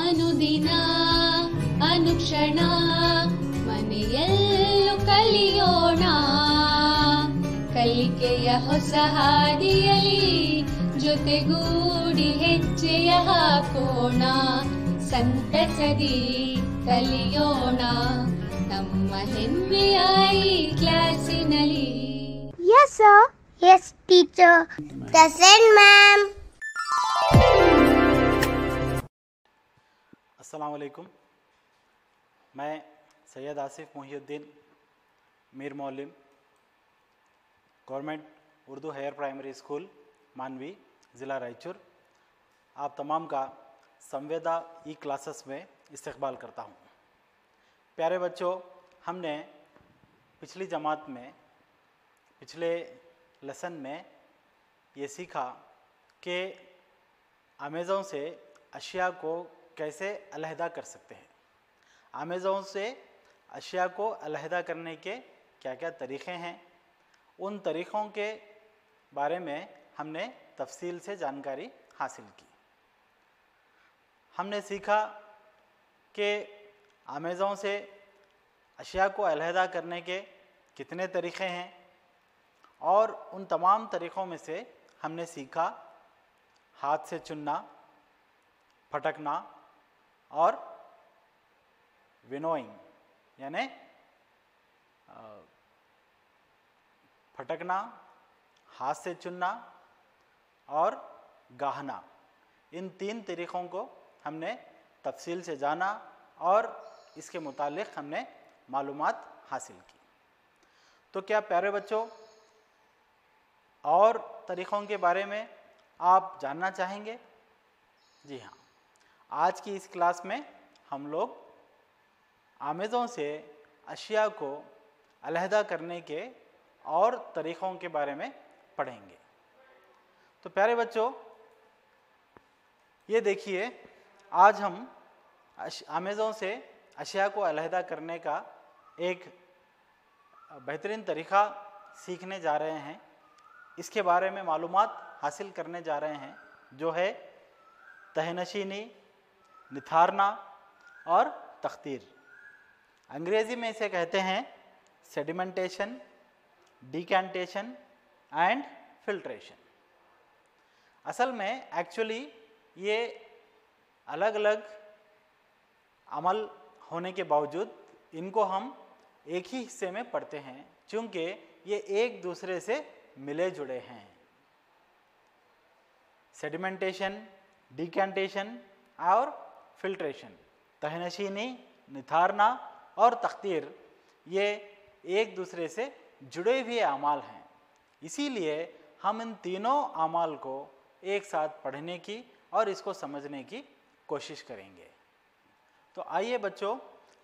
ಅನುದಿನ ಅನುಕ್ಷಣ ಮನೆಯಲ್ಲೂ ಕಲಿಯೋಣ, ಕಲಿಕೆಯ ಹೊಸ ಹಾದಿಯಲಿ ಜೊತೆಗೂಡಿ ಹೆಜ್ಜೆಯ ಹಾಕೋಣ, ಸಂತಸದಿ ಕಲಿಯೋಣ ನಮ್ಮ ಹೆಮ್ಮೆಯ ಈ ಕ್ಲಾಸಿನಲ್ಲಿ. Yes sir. Yes teacher. Present ma'am. अस्सलाम वालेकुम। मैं Syed Asif Mohiuddin Mir Muallim, government Urdu higher primary school Manvi, ज़िला रायचूर, आप तमाम का संवेदा ई क्लासेस में इस्तकबाल करता हूँ। प्यारे बच्चों, हमने पिछली जमात में पिछले लेसन में ये सीखा कि अमेज़ोन से अशिया को कैसे अलहदा कर सकते हैं। अमेज़ोन से अशिया को अलहदा करने के क्या क्या तरीक़े हैं, उन तरीक़ों के बारे में हमने तफसील से जानकारी हासिल की। हमने सीखा कि अमेज़ोन से अशिया को अलहदा करने के कितने तरीक़े हैं और उन तमाम तरीक़ों में से हमने सीखा हाथ से चुनना, फटकना और विनोइंग, यानी फटकना, हाथ से चुनना और गाहना। इन 3 तरीक़ों को हमने तफसील से जाना और इसके मुतालिक हमने मालूमात हासिल की। तो क्या प्यारे बच्चों, और तरीक़ों के बारे में आप जानना चाहेंगे? जी हाँ, आज की इस क्लास में हम लोग अमेज़ोन से अशिया को अलहदा करने के और तरीक़ों के बारे में पढ़ेंगे। तो प्यारे बच्चों, ये देखिए, आज हम अमेज़ोन से अशिया को अलहदा करने का एक बेहतरीन तरीक़ा सीखने जा रहे हैं। इसके बारे में मालूमात हासिल करने जा रहे हैं, जो है तहनशीनी, निथारना और तख्तीर। अंग्रेज़ी में इसे कहते हैं सेडिमेंटेशन, डिकैंटेशन एंड फिल्ट्रेशन। असल में एक्चुअली ये अलग अलग अमल होने के बावजूद इनको हम एक ही हिस्से में पढ़ते हैं, चूँकि ये एक दूसरे से मिले जुड़े हैं। सेडिमेंटेशन, डिकैंटेशन और फिल्ट्रेशन, तहनशीनी, निथारना और तख्तीर, ये एक दूसरे से जुड़े हुए अमाल हैं। इसीलिए हम इन तीनों अमाल को एक साथ पढ़ने की और इसको समझने की कोशिश करेंगे। तो आइए बच्चों,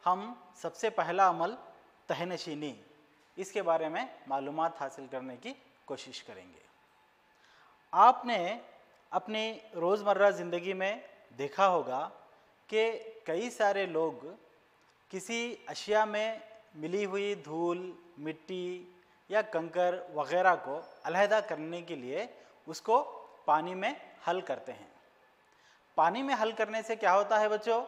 हम सबसे पहला अमल तहनशीनी, इसके बारे में मालूमात हासिल करने की कोशिश करेंगे। आपने अपनी रोज़मर्रा ज़िंदगी में देखा होगा कि कई सारे लोग किसी अशिया में मिली हुई धूल, मिट्टी या कंकर वग़ैरह को अलहदा करने के लिए उसको पानी में हल करते हैं। पानी में हल करने से क्या होता है बच्चों?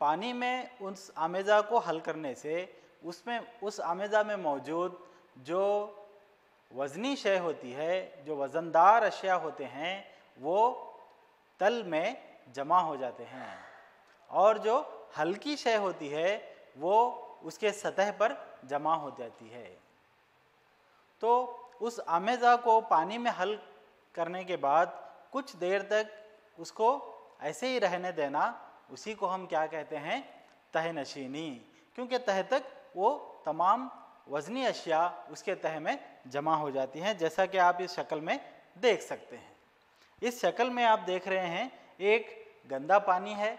पानी में उस आमेज़ा को हल करने से उसमें उस आमेज़ा में मौजूद जो वज़नी शय होती है, जो वज़नदार अशिया होते हैं, वो तल में जमा हो जाते हैं और जो हल्की शय होती है वो उसके सतह पर जमा हो जाती है। तो उस आमेज़ा को पानी में हल करने के बाद कुछ देर तक उसको ऐसे ही रहने देना, उसी को हम क्या कहते हैं? तहनशीनी। क्योंकि तह तक वो तमाम वज़नी अशिया उसके तह में जमा हो जाती हैं, जैसा कि आप इस शक्ल में देख सकते हैं। इस शक्ल में आप देख रहे हैं एक गंदा पानी है,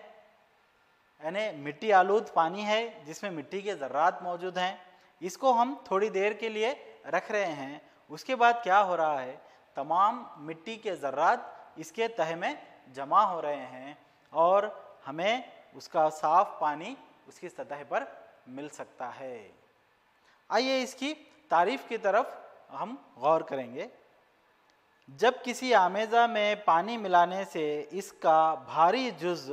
यानी मिट्टी आलूद पानी है जिसमें मिट्टी के ज़र्रात मौजूद हैं। इसको हम थोड़ी देर के लिए रख रहे हैं। उसके बाद क्या हो रहा है? तमाम मिट्टी के ज़र्रात इसके तह में जमा हो रहे हैं और हमें उसका साफ़ पानी उसकी सतह पर मिल सकता है। आइए इसकी तारीफ़ की तरफ हम गौर करेंगे। जब किसी आमेज़ा में पानी मिलाने से इसका भारी जुज़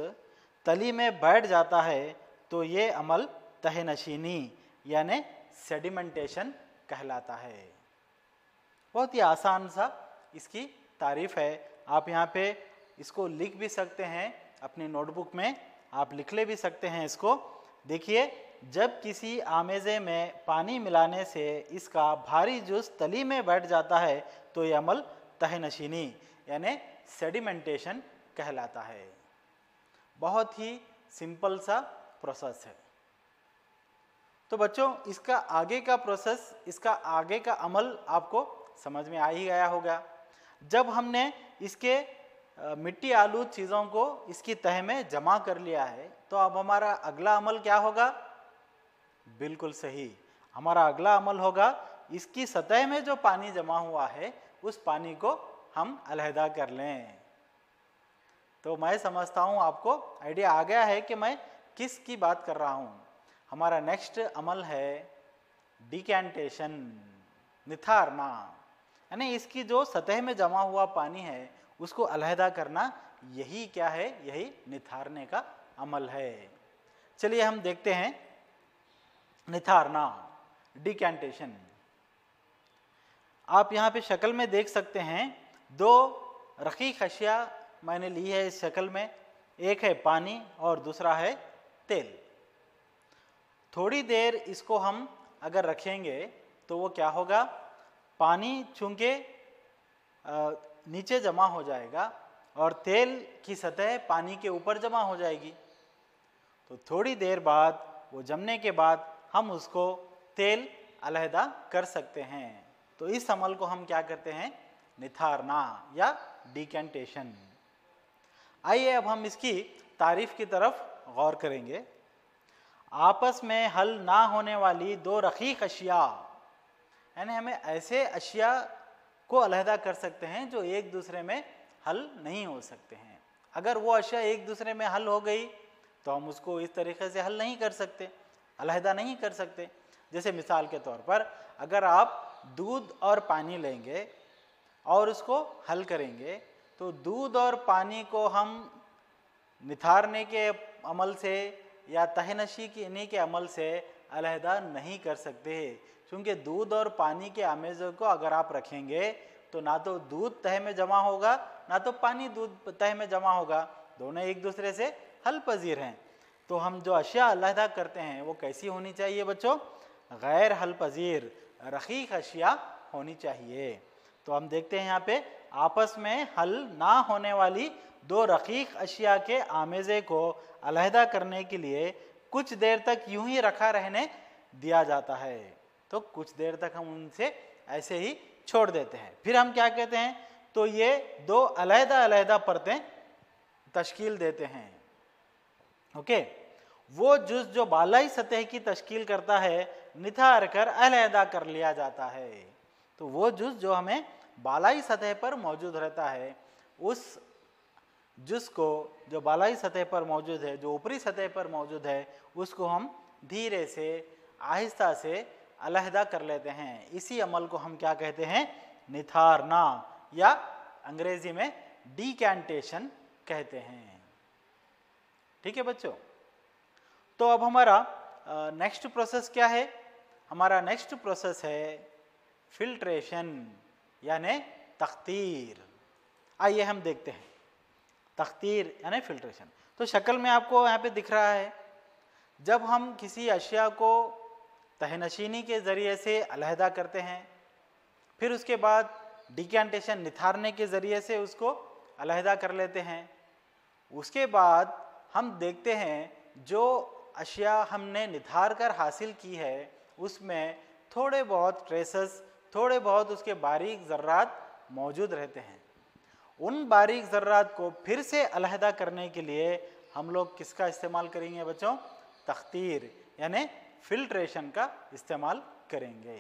तली में बैठ जाता है तो ये अमल तहनशीनी यानी सेडिमेंटेशन कहलाता है। बहुत ही आसान सा इसकी तारीफ है। आप यहाँ पे इसको लिख भी सकते हैं, अपनी नोटबुक में आप लिख ले भी सकते हैं इसको। देखिए, जब किसी आमेज़े में पानी मिलाने से इसका भारी जूस तली में बैठ जाता है तो ये अमल तहनशीनी यानी सेडिमेंटेशन कहलाता है। बहुत ही सिंपल सा प्रोसेस है। तो बच्चों, इसका आगे का प्रोसेस, इसका आगे का अमल आपको समझ में आ ही गया होगा। जब हमने इसके मिट्टी आलू चीज़ों को इसकी तह में जमा कर लिया है तो अब हमारा अगला अमल क्या होगा? बिल्कुल सही, हमारा अगला अमल होगा इसकी सतह में जो पानी जमा हुआ है उस पानी को हम अलहदा कर लें। तो मैं समझता हूँ आपको आइडिया आ गया है कि मैं किस की बात कर रहा हूँ। हमारा नेक्स्ट अमल है डिकैंटेशन, निथारना, यानी इसकी जो सतह में जमा हुआ पानी है उसको अलहदा करना। यही क्या है? यही निथारने का अमल है। चलिए हम देखते हैं निथारना, डिकैंटेशन। आप यहाँ पे शक्ल में देख सकते हैं, दो रकीक अशिया मैंने ली है इस शक्ल में। एक है पानी और दूसरा है तेल। थोड़ी देर इसको हम अगर रखेंगे तो वो क्या होगा? पानी चूंकि नीचे जमा हो जाएगा और तेल की सतह पानी के ऊपर जमा हो जाएगी। तो थोड़ी देर बाद वो जमने के बाद हम उसको तेल अलहदा कर सकते हैं। तो इस अमल को हम क्या कहते हैं? निथारना या डिकैंटेशन। आइए अब हम इसकी तारीफ की तरफ गौर करेंगे। आपस में हल ना होने वाली दो रकीक अशिया, यानी हमें ऐसे अशिया को अलहदा कर सकते हैं जो एक दूसरे में हल नहीं हो सकते हैं। अगर वो अशिया एक दूसरे में हल हो गई तो हम उसको इस तरीके से हल नहीं कर सकते, अलहदा नहीं कर सकते। जैसे मिसाल के तौर पर अगर आप दूध और पानी लेंगे और उसको हल करेंगे तो दूध और पानी को हम निथारने के अमल से या तहनशी की इन्हीं के अमल से अलहदा नहीं कर सकते, क्योंकि दूध और पानी के आमेज़ों को अगर आप रखेंगे तो ना तो दूध तह में जमा होगा ना तो पानी दूध तह में जमा होगा, दोनों एक दूसरे से हल पजीर हैं। तो हम जो अशिया अलहदा करते हैं वो कैसी होनी चाहिए बच्चों? गैर हल पजीर, रकीक अशिया होनी चाहिए। तो हम देखते हैं यहाँ पे आपस में हल ना होने वाली दो रकीक अशिया के आमेज़े को अलहदा करने के लिए कुछ देर तक यूं ही रखा रहने दिया जाता है। तो कुछ देर तक हम उनसे ऐसे ही छोड़ देते हैं। फिर हम क्या कहते हैं? तो ये दो अलहदा अलहदा परतें तश्कील देते हैं। ओके, वो जुज़ जो बालाई सतह की तश्कील करता है निथार कर अलहदा कर लिया जाता है। तो वो जुज़ जो हमें बालाई सतह पर मौजूद रहता है, उस जुज़ को जो बालाई सतह पर मौजूद है, जो ऊपरी सतह पर मौजूद है, उसको हम धीरे से आहिस्ता से अलहदा कर लेते हैं। इसी अमल को हम क्या कहते हैं? निथारना या अंग्रेजी में डिकैंटेशन कहते हैं। ठीक है बच्चों, तो अब हमारा नेक्स्ट प्रोसेस क्या है? हमारा नेक्स्ट प्रोसेस है फिल्ट्रेशन यानी तख्तीर। आइए हम देखते हैं तख्तीर यानी फिल्ट्रेशन। तो शक्ल में आपको यहाँ पे दिख रहा है, जब हम किसी अशिया को तहनशीनी के ज़रिए से अलहदा करते हैं, फिर उसके बाद डिकैंटेशन निथारने के ज़रिए से उसको अलहदा कर लेते हैं। उसके बाद हम देखते हैं जो अशिया हमने निथार कर हासिल की है उसमें थोड़े बहुत ट्रेसेस, थोड़े बहुत उसके बारीक ज़र्रात मौजूद रहते हैं। उन बारीक ज़र्रात को फिर से अलहदा करने के लिए हम लोग किसका इस्तेमाल करेंगे बच्चों? तख्तीर यानी फिल्ट्रेशन का इस्तेमाल करेंगे।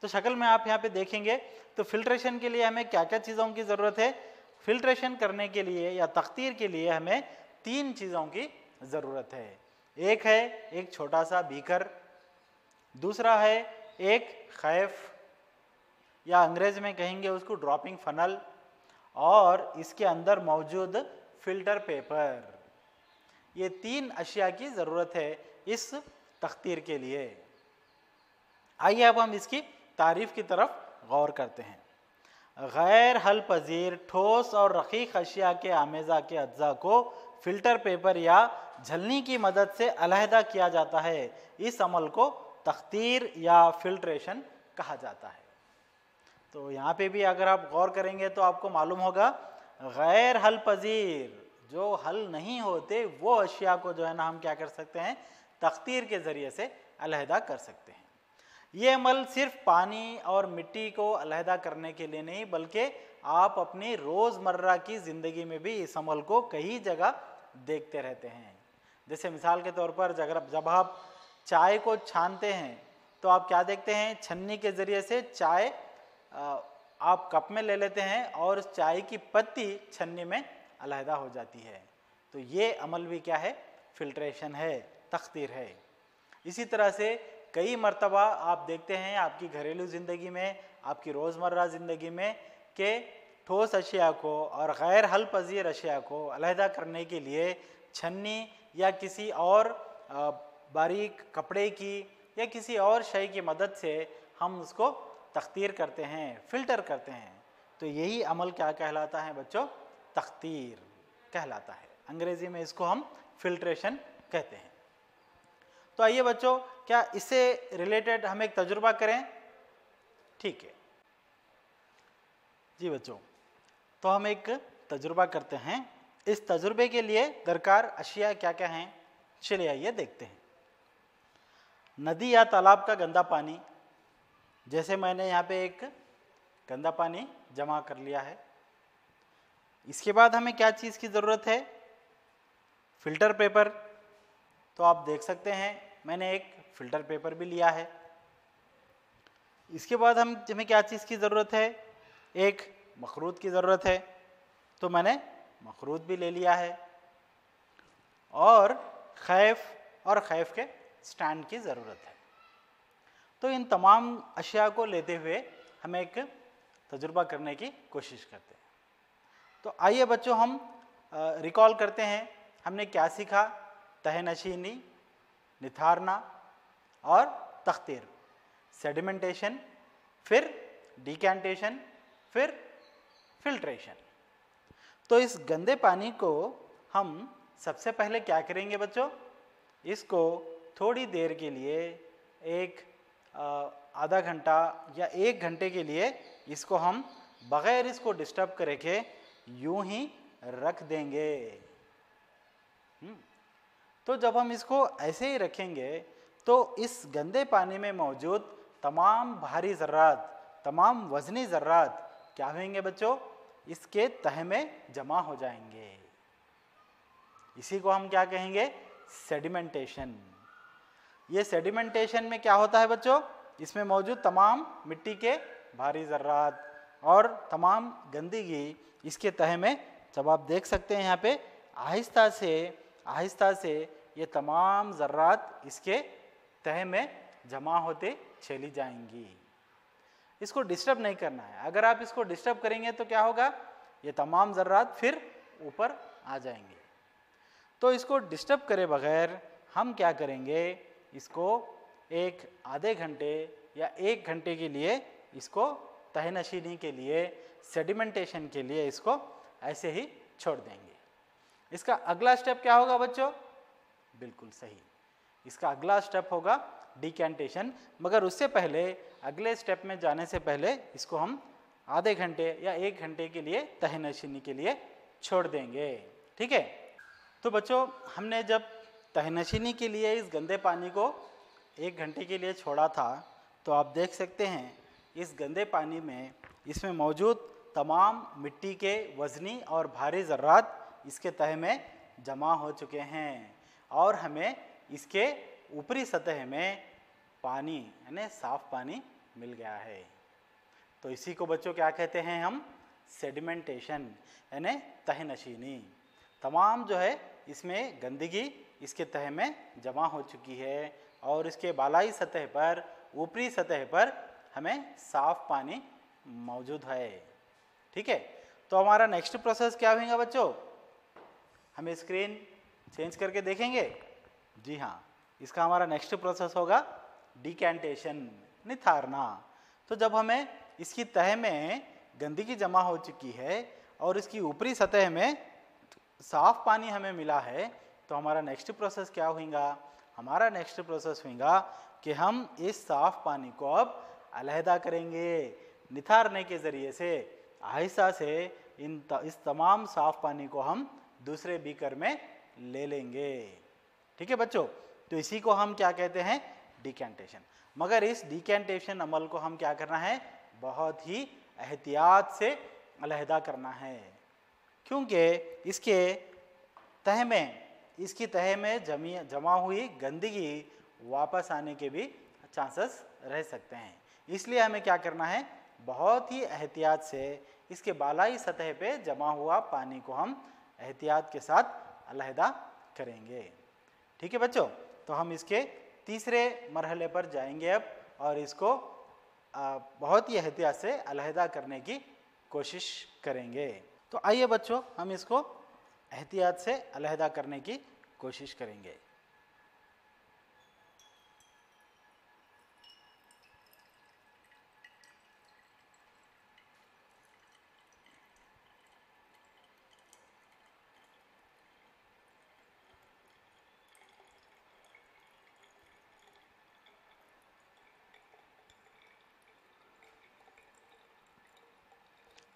तो शक्ल में आप यहाँ पे देखेंगे तो फिल्ट्रेशन के लिए हमें क्या क्या चीज़ों की ज़रूरत है? फिल्ट्रेशन करने के लिए या तख्तीर के लिए हमें 3 चीज़ों की ज़रूरत है। एक है एक छोटा सा बीकर, दूसरा है एक खैफ या अंग्रेज में कहेंगे उसको ड्रॉपिंग फनल, और इसके अंदर मौजूद फिल्टर पेपर। ये 3 अशिया की ज़रूरत है इस तख्तीर के लिए। आइए अब हम इसकी तारीफ की तरफ गौर करते हैं। गैर हल पजीर ठोस और रकीक अशिया के आमेज़ा के अज्जा को फिल्टर पेपर या झलनी की मदद से अलहदा किया जाता है। इस अमल को तख्तीर या फिल्ट्रेशन कहा जाता है। तो यहाँ पे भी अगर आप गौर करेंगे तो आपको मालूम होगा, गैर हल पजीर जो हल नहीं होते वो अशिया को जो है ना हम क्या कर सकते हैं, तख्तीर के ज़रिए से अलहदा कर सकते हैं। ये अमल सिर्फ पानी और मिट्टी को अलहदा करने के लिए नहीं, बल्कि आप अपनी रोज़मर्रा की ज़िंदगी में भी इस अमल को कई जगह देखते रहते हैं। जैसे मिसाल के तौर पर जब आप चाय को छानते हैं तो आप क्या देखते हैं, छन्नी के ज़रिए से चाय आप कप में ले लेते हैं और उस चाय की पत्ती छन्नी में अलहदा हो जाती है। तो ये अमल भी क्या है, फिल्ट्रेशन है, तख्तीर है। इसी तरह से कई मर्तबा आप देखते हैं आपकी घरेलू ज़िंदगी में, आपकी रोज़मर्रा ज़िंदगी में कि ठोस अशिया को और गैर हल पजीर अशिया को अलहदा करने के लिए छन्नी या किसी और बारीक कपड़े की या किसी और शय की मदद से हम उसको तख्तीर करते हैं, फिल्टर करते हैं। तो यही अमल क्या कहलाता है बच्चों, तख्तीर कहलाता है। अंग्रेज़ी में इसको हम फिल्ट्रेशन कहते हैं। तो आइए बच्चों, क्या इससे रिलेटेड हम एक तजुर्बा करें? ठीक है जी बच्चों, तो हम एक तजुर्बा करते हैं। इस तजुर्बे के लिए दरकार अशिया क्या क्या हैं, चलिए आइए देखते हैं। नदी या तालाब का गंदा पानी, जैसे मैंने यहाँ पे एक गंदा पानी जमा कर लिया है। इसके बाद हमें क्या चीज़ की ज़रूरत है, फिल्टर पेपर। तो आप देख सकते हैं मैंने एक फिल्टर पेपर भी लिया है। इसके बाद हमें क्या चीज़ की ज़रूरत है, एक मखरूद की ज़रूरत है। तो मैंने मखरूद भी ले लिया है और खैफ के स्टैंड की ज़रूरत है। तो इन तमाम अशिया को लेते हुए हम एक तजुर्बा करने की कोशिश करते हैं। तो आइए बच्चों हम रिकॉल करते हैं हमने क्या सीखा। तहनशीनी, निथारना और तख्तीर, सेडिमेंटेशन, फिर डिकैंटेशन, फिर फिल्ट्रेशन। तो इस गंदे पानी को हम सबसे पहले क्या करेंगे बच्चों, इसको थोड़ी देर के लिए एक आधा घंटा या 1 घंटे के लिए इसको हम बग़ैर इसको डिस्टर्ब करे के यूं ही रख देंगे। तो जब हम इसको ऐसे ही रखेंगे तो इस गंदे पानी में मौजूद तमाम भारी ज़र्रात, तमाम वज़नी ज़र्रात क्या होंगे बच्चों, इसके तह में जमा हो जाएंगे। इसी को हम क्या कहेंगे, सेडिमेंटेशन। ये सेडिमेंटेशन में क्या होता है बच्चों, इसमें मौजूद तमाम मिट्टी के भारी ज़र्रात और तमाम गंदगी इसके तह में, जब आप देख सकते हैं यहाँ पे आहिस्ता से ये तमाम ज़र्रात इसके तह में जमा होते चली जाएंगी। इसको डिस्टर्ब नहीं करना है। अगर आप इसको डिस्टर्ब करेंगे तो क्या होगा, ये तमाम ज़र्रात फिर ऊपर आ जाएंगे। तो इसको डिस्टर्ब करे बगैर हम क्या करेंगे, इसको एक आधे घंटे या 1 घंटे के लिए इसको तहनशीनी के लिए, सेडिमेंटेशन के लिए इसको ऐसे ही छोड़ देंगे। इसका अगला स्टेप क्या होगा बच्चों, बिल्कुल सही, इसका अगला स्टेप होगा डिकैंटेशन। मगर उससे पहले, अगले स्टेप में जाने से पहले इसको हम आधे घंटे या 1 घंटे के लिए तहनशीनी के लिए छोड़ देंगे। ठीक है। तो बच्चों, हमने जब तहनशीनी के लिए इस गंदे पानी को 1 घंटे के लिए छोड़ा था, तो आप देख सकते हैं इस गंदे पानी में इसमें मौजूद तमाम मिट्टी के वज़नी और भारी ज़र्रात इसके तह में जमा हो चुके हैं और हमें इसके ऊपरी सतह में पानी यानी साफ पानी मिल गया है। तो इसी को बच्चों क्या कहते हैं हम, सेडिमेंटेशन यानी तहनशीनी। तमाम जो है इसमें गंदगी इसके तह में जमा हो चुकी है और इसके बालाई सतह पर, ऊपरी सतह पर हमें साफ पानी मौजूद है। ठीक है। तो हमारा नेक्स्ट प्रोसेस क्या होगा बच्चों, हमें स्क्रीन चेंज करके देखेंगे? जी हाँ, इसका हमारा नेक्स्ट प्रोसेस होगा डिकैंटेशन, निथारना। तो जब हमें इसकी तह में गंदगी जमा हो चुकी है और इसकी ऊपरी सतह में साफ पानी हमें मिला है, तो हमारा नेक्स्ट प्रोसेस क्या होगा? हमारा नेक्स्ट प्रोसेस होगा कि हम इस साफ पानी को अब अलहदा करेंगे। निथारने के ज़रिए से आहिस्ता से इस तमाम साफ पानी को हम दूसरे बीकर में ले लेंगे। ठीक है बच्चों, तो इसी को हम क्या कहते हैं? डिकैंटेशन। मगर इस डिकैंटेशन अमल को हम क्या करना है? बहुत ही एहतियात से अलहदा करना है, क्योंकि इसकी तह में जमा हुई गंदगी वापस आने के भी चांसेस रह सकते हैं। इसलिए हमें क्या करना है? बहुत ही एहतियात से इसके बालाई सतह पे जमा हुआ पानी को हम एहतियात के साथ अलहदा करेंगे। ठीक है बच्चों, तो हम इसके तीसरे मरहले पर जाएंगे अब, और इसको बहुत ही एहतियात से अलहदा करने की कोशिश करेंगे। तो आइए बच्चों, हम इसको एहतियात से अलहदा करने की कोशिश करेंगे।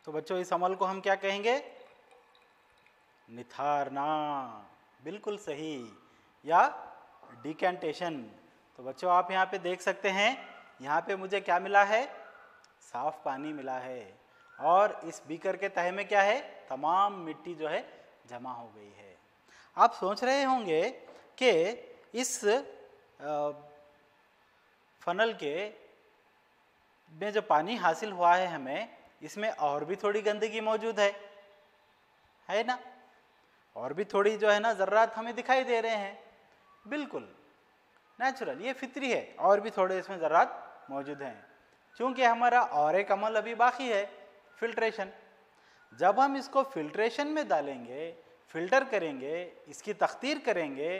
तो बच्चों, इस अमल को हम क्या कहेंगे? निथारना, बिल्कुल सही, या डिकैंटेशन। तो बच्चों, आप यहाँ पे देख सकते हैं, यहाँ पे मुझे क्या मिला है? साफ पानी मिला है, और इस बीकर के तह में क्या है? तमाम मिट्टी जो है जमा हो गई है। आप सोच रहे होंगे कि इस फनल के में जो पानी हासिल हुआ है हमें, इसमें और भी थोड़ी गंदगी मौजूद है ना? और भी थोड़ी जो है ना ज़र्रात हमें दिखाई दे रहे हैं। बिल्कुल नेचुरल, ये फितरी है, और भी थोड़े इसमें ज़र्रात मौजूद हैं, क्योंकि हमारा और एक अमल अभी बाकी है, फिल्ट्रेशन। जब हम इसको फिल्ट्रेशन में डालेंगे, फिल्टर करेंगे, इसकी तख्तीर करेंगे,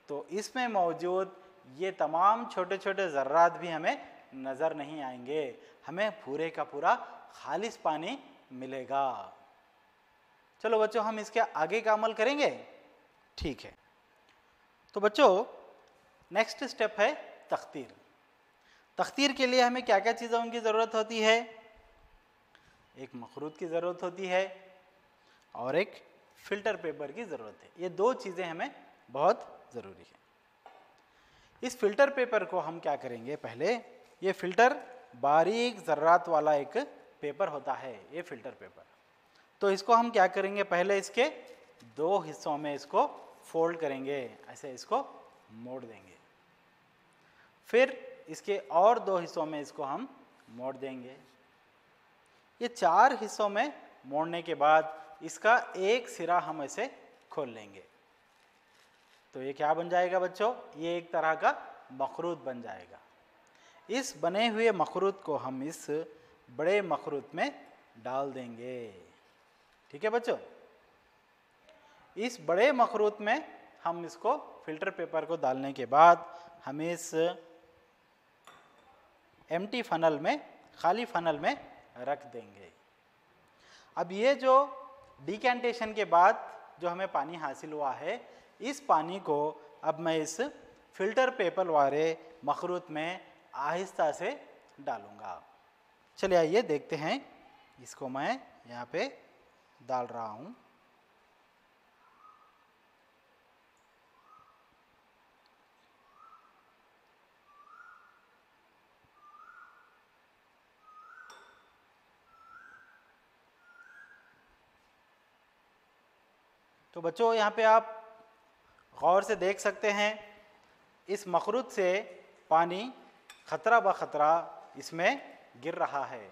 तो इसमें मौजूद ये तमाम छोटे छोटे ज़र्रात भी हमें नज़र नहीं आएंगे। हमें पूरे का पूरा खालिस पानी मिलेगा। चलो बच्चों, हम इसके आगे का अमल करेंगे। ठीक है, तो बच्चों नेक्स्ट स्टेप है तख्तीर। तख्तीर के लिए हमें क्या क्या चीज़ों की ज़रूरत होती है? एक मखरूत की ज़रूरत होती है और एक फिल्टर पेपर की ज़रूरत है। ये दो चीज़ें हमें बहुत ज़रूरी है। इस फिल्टर पेपर को हम क्या करेंगे? पहले ये फिल्टर बारीक ज़र्रात वाला एक पेपर होता है, ये फिल्टर पेपर। तो इसको हम क्या करेंगे? पहले इसके दो हिस्सों में इसको फोल्ड करेंगे, ऐसे इसको मोड़ देंगे। फिर इसके और दो हिस्सों में इसको हम मोड़ देंगे। ये चार हिस्सों में मोड़ने के बाद इसका एक सिरा हम ऐसे खोल लेंगे। तो ये क्या बन जाएगा बच्चों? ये एक तरह का मखरूत बन जाएगा। इस बने हुए मखरूत को हम इस बड़े मखरूत में डाल देंगे। ठीक है बच्चों, इस बड़े मखरूत में हम इसको फिल्टर पेपर को डालने के बाद हम इस एम्प्टी फनल में, खाली फनल में रख देंगे। अब ये जो डिकैंटेशन के बाद जो हमें पानी हासिल हुआ है, इस पानी को अब मैं इस फिल्टर पेपर वाले मखरूत में आहिस्ता से डालूंगा। चलिए आइए देखते हैं। इसको मैं यहाँ पे डाल रहा हूँ। तो बच्चों, यहाँ पे आप गौर से देख सकते हैं, इस मखरूत से पानी खतरा ब खतरा इसमें गिर रहा है।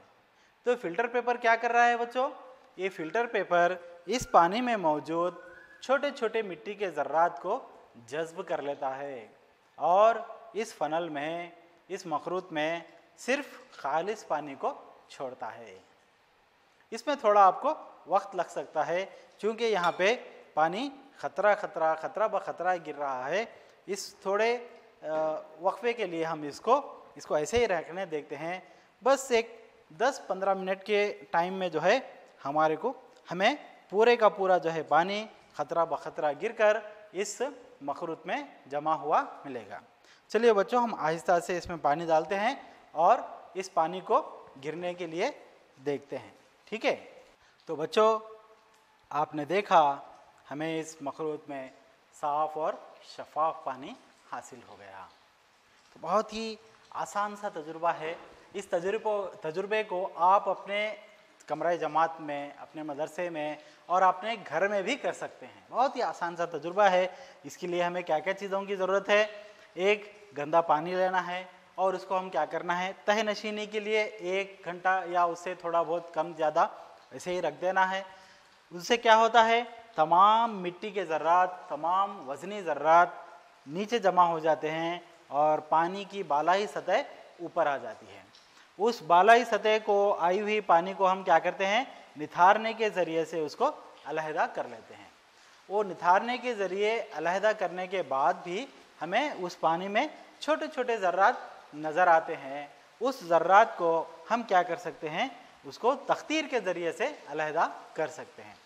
तो फिल्टर पेपर क्या कर रहा है बच्चों? ये फिल्टर पेपर इस पानी में मौजूद छोटे छोटे मिट्टी के ज़र्रात को जज्ब कर लेता है और इस फनल में, इस मखरूत में सिर्फ खालिस पानी को छोड़ता है। इसमें थोड़ा आपको वक्त लग सकता है, क्योंकि यहाँ पे पानी खतरा खतरा खतरा ब खतरा गिर रहा है, इस थोड़े वक्फे के लिए हम इसको ऐसे ही रखने देखते हैं। बस एक 10-15 मिनट के टाइम में जो है हमें पूरे का पूरा जो है पानी खतरा ब खतरा गिरकर इस मखरूत में जमा हुआ मिलेगा। चलिए बच्चों, हम आहिस्ता से इसमें पानी डालते हैं और इस पानी को गिरने के लिए देखते हैं। ठीक है, तो बच्चों आपने देखा हमें इस मखरूत में साफ और शफाफ पानी हासिल हो गया। तो बहुत ही आसान सा तजुर्बा है। इस तजुर्बे को आप अपने कमरे जमात में, अपने मदरसे में और अपने घर में भी कर सकते हैं। बहुत ही आसान सा तजुर्बा है। इसके लिए हमें क्या क्या चीज़ों की ज़रूरत है? एक गंदा पानी लेना है और उसको हम क्या करना है, तह नशीनी के लिए 1 घंटा या उससे थोड़ा बहुत कम ज़्यादा ऐसे ही रख देना है। उससे क्या होता है, तमाम मिट्टी के ज़र्रात, तमाम वज़नी ज़र्रात नीचे जमा हो जाते हैं और पानी की बालाई सतह ऊपर आ जाती है। उस बालाई सतह को आई हुई पानी को हम क्या करते हैं, निथारने के ज़रिए से उसको अलहदा कर लेते हैं। वो निथारने के ज़रिए अलहदा करने के बाद भी हमें उस पानी में छोटे छोटे ज़र्रात नज़र आते हैं। उस ज़र्रात को हम क्या कर सकते हैं, उसको तख्तीर के ज़रिए से अलहदा कर सकते हैं।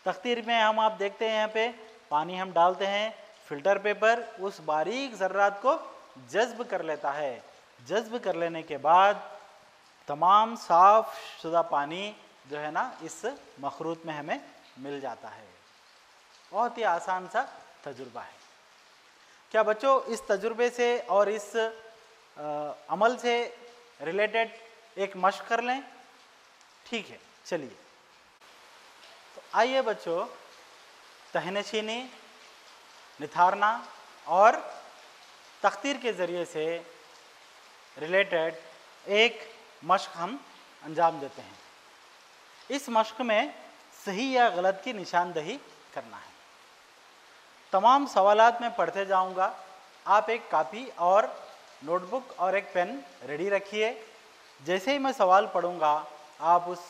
तख्तीर में आप देखते हैं यहाँ पे पानी हम डालते हैं, फ़िल्टर पेपर उस बारीक ज़र्रात को जज्ब कर लेता है। जज्ब कर लेने के बाद तमाम साफ शुदा पानी जो है ना इस मखरूत में हमें मिल जाता है। बहुत ही आसान सा तजुर्बा है। क्या बच्चों इस तजुर्बे से और इस अमल से रिलेटेड एक मशक कर लें? ठीक है, चलिए। तो आइए बच्चों, तहनशीनी, निथारना और तख्तीर के ज़रिए से रिलेटेड एक मशक हम अंजाम देते हैं। इस मशक में सही या गलत की निशानदही करना है। तमाम सवालात में पढ़ते जाऊंगा। आप एक कापी और नोटबुक और एक पेन रेडी रखिए। जैसे ही मैं सवाल पढ़ूंगा आप उस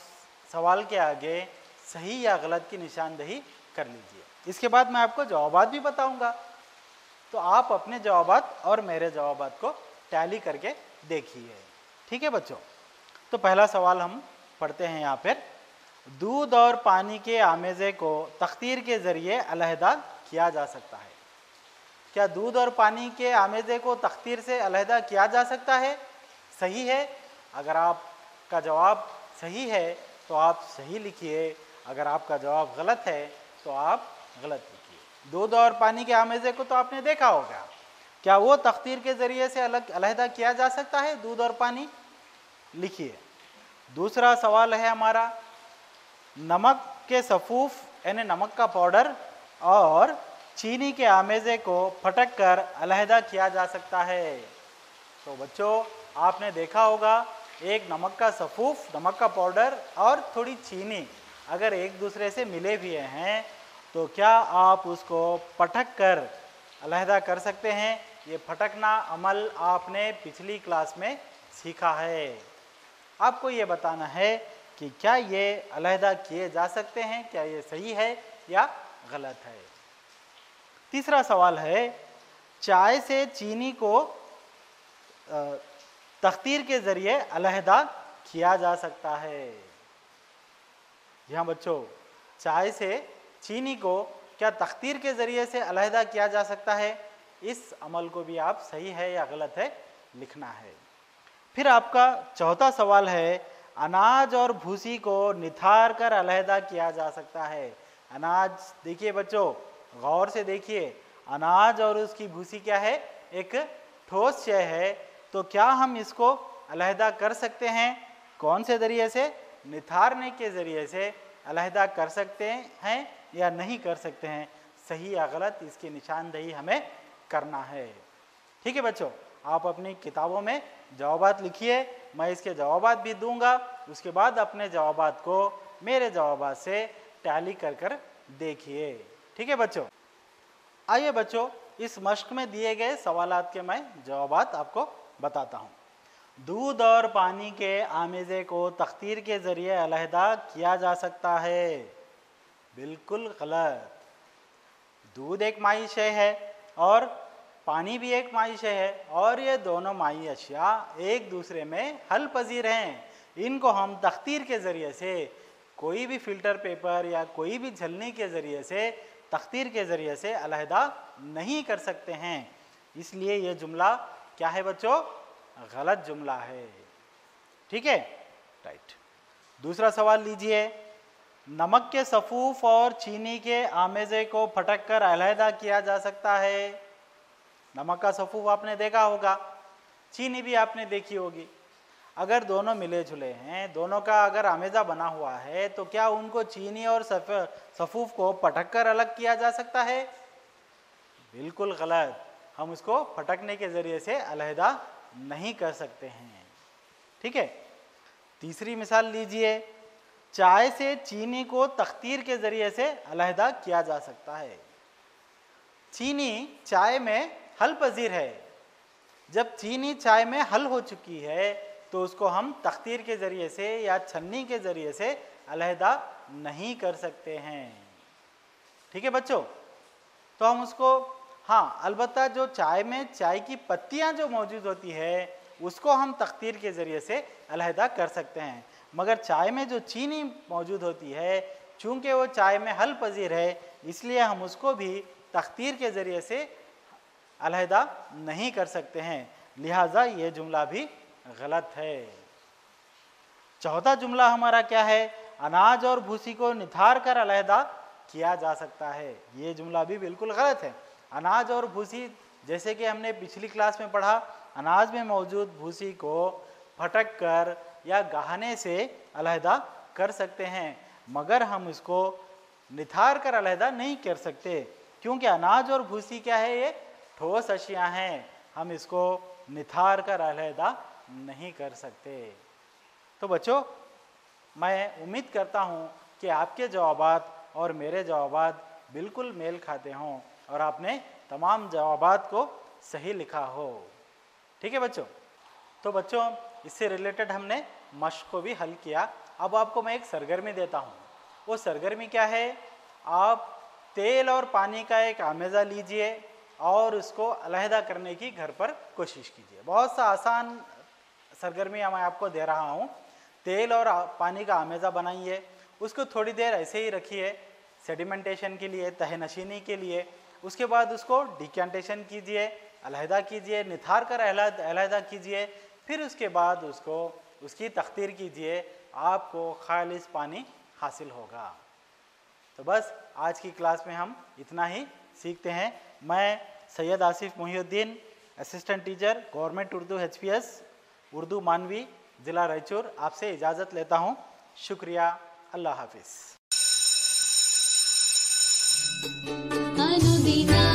सवाल के आगे सही या गलत की निशानदही कर लीजिए। इसके बाद मैं आपको जवाबात भी बताऊंगा, तो आप अपने जवाबात और मेरे जवाबात को टैली करके देखिए। ठीक है बच्चों, तो पहला सवाल हम पढ़ते हैं यहाँ पर। दूध और पानी के आमेज़े को तख्तीर के ज़रिए अलहदा किया जा सकता है। क्या दूध और पानी के आमेज़े को तख्तीर से अलहदा किया जा सकता है? सही है। अगर आपका जवाब सही है तो आप सही लिखिए, अगर आपका जवाब गलत है तो आप गलत लिखिए। दूध और पानी के आमेज़े को तो आपने देखा होगा, क्या वो तख्तीर के ज़रिए से अलहदा किया जा सकता है? दूध और पानी लिखिए। दूसरा सवाल है हमारा, नमक के सफ़ूफ यानी नमक का पाउडर और चीनी के आमेज़े को फटक कर अलहदा किया जा सकता है। तो बच्चों आपने देखा होगा, एक नमक का सफ़ूफ, नमक का पाउडर और थोड़ी चीनी अगर एक दूसरे से मिले हुए हैं तो क्या आप उसको पटक कर अलहदा कर सकते हैं? ये फटकना अमल आपने पिछली क्लास में सीखा है। आपको ये बताना है कि क्या ये अलहदा किए जा सकते हैं, क्या ये सही है या गलत है। तीसरा सवाल है, चाय से चीनी को तख्तीर के ज़रिए अलहदा किया जा सकता है। जी हाँ बच्चों, चाय से चीनी को क्या तख्तीर के ज़रिए से अलहदा किया जा सकता है? इस अमल को भी आप सही है या गलत है लिखना है। फिर आपका चौथा सवाल है, अनाज और भूसी को निथार कर अलहदा किया जा सकता है। अनाज देखिए बच्चों, गौर से देखिए, अनाज और उसकी भूसी क्या है? एक ठोस शय है। तो क्या हम इसको अलहदा कर सकते हैं? कौन से ज़रिए से? निथारने के ज़रिए से अलहदा कर सकते हैं या नहीं कर सकते हैं? सही या गलत इसकी निशानदही हमें करना है। ठीक है बच्चों, आप अपनी किताबों में जवाबात लिखिए, मैं इसके जवाबात भी दूंगा। उसके बाद अपने जवाबात को मेरे जवाबात से टैली कर कर देखिए। ठीक है बच्चों, आइए बच्चों इस मश्क में दिए गए सवालात के मैं जवाबात आपको बताता हूँ। दूध और पानी के आमेज़े को तख्तीर के ज़रिए अलहदा किया जा सकता है। बिल्कुल गलत। दूध एक माई शय है और पानी भी एक माई शय है, और ये दोनों माई अशिया एक दूसरे में हल पजीर हैं। इनको हम तख्तीर के ज़रिए से, कोई भी फिल्टर पेपर या कोई भी झलनी के ज़रिए से, तख्तीर के ज़रिए से अलहदा नहीं कर सकते हैं। इसलिए ये जुमला क्या है बच्चों? गलत जुमला है। ठीक है, राइट। दूसरा सवाल लीजिए। नमक के सफ़ूफ और चीनी के आमेज़े को फटक कर अलहदा किया जा सकता है। नमक का सफ़ूफ आपने देखा होगा, चीनी भी आपने देखी होगी। अगर दोनों मिले जुले हैं, दोनों का अगर आमेज़ा बना हुआ है, तो क्या उनको चीनी और सफ़ूफ को पटक कर अलग किया जा सकता है? बिल्कुल गलत। हम उसको फटकने के ज़रिए से अलहदा नहीं कर सकते हैं। ठीक है। तीसरी मिसाल लीजिए। चाय से चीनी को तख्तीर के ज़रिए से अलहदा किया जा सकता है। चीनी चाय में हल पजीर है। जब चीनी चाय में हल हो चुकी है तो उसको हम तख्तीर के ज़रिए से या छन्नी के ज़रिए से अलहदा नहीं कर सकते हैं। ठीक है बच्चों, तो हम उसको, हाँ अलबत्ता जो चाय में चाय की पत्तियां जो मौजूद होती है उसको हम तख्तीर के ज़रिए से अलहदा कर सकते हैं, मगर चाय में जो चीनी मौजूद होती है, चूँकि वो चाय में हल पजीर है, इसलिए हम उसको भी तख्तीर के ज़रिए से अलहदा नहीं कर सकते हैं। लिहाजा ये जुमला भी गलत है। चौथा जुमला हमारा क्या है? अनाज और भूसी को निथार कर अलहदा किया जा सकता है। ये जुमला भी बिल्कुल गलत है। अनाज और भूसी, जैसे कि हमने पिछली क्लास में पढ़ा, अनाज में मौजूद भूसी को फटक कर या गहाने से अलहदा कर सकते हैं, मगर हम इसको निथार कर अलहदा नहीं कर सकते, क्योंकि अनाज और भूसी क्या है? ये ठोस अशिया हैं। हम इसको निथार कर अलहदा नहीं कर सकते। तो बच्चों, मैं उम्मीद करता हूँ कि आपके जवाबात और मेरे जवाबात बिल्कुल मेल खाते हों और आपने तमाम जवाबात को सही लिखा हो। ठीक है बच्चों। तो बच्चों, इससे रिलेटेड हमने मश्क को भी हल किया। अब आपको मैं एक सरगर्मी देता हूँ। वो सरगर्मी क्या है? आप तेल और पानी का एक आमेज़ा लीजिए और उसको अलहदा करने की घर पर कोशिश कीजिए। बहुत सा आसान सरगर्मी मैं आपको दे रहा हूँ। तेल और पानी का आमेज़ा बनाइए, उसको थोड़ी देर ऐसे ही रखिए सेडिमेंटेशन के लिए, तहनशीनी के लिए। उसके बाद उसको डिकैंटेशन कीजिए, अलहदा कीजिए, निथार कर अलहदा कीजिए। फिर उसके बाद उसको उसकी तख्तीर कीजिए, आपको खालिस पानी हासिल होगा। तो बस आज की क्लास में हम इतना ही सीखते हैं। मैं Syed Asif Mohiuddin, assistant teacher, government Urdu HPS Urdu मानवी, ज़िला रायचूर, आपसे इजाज़त लेता हूँ। शुक्रिया। अल्लाह हाफिज़। अनुदिना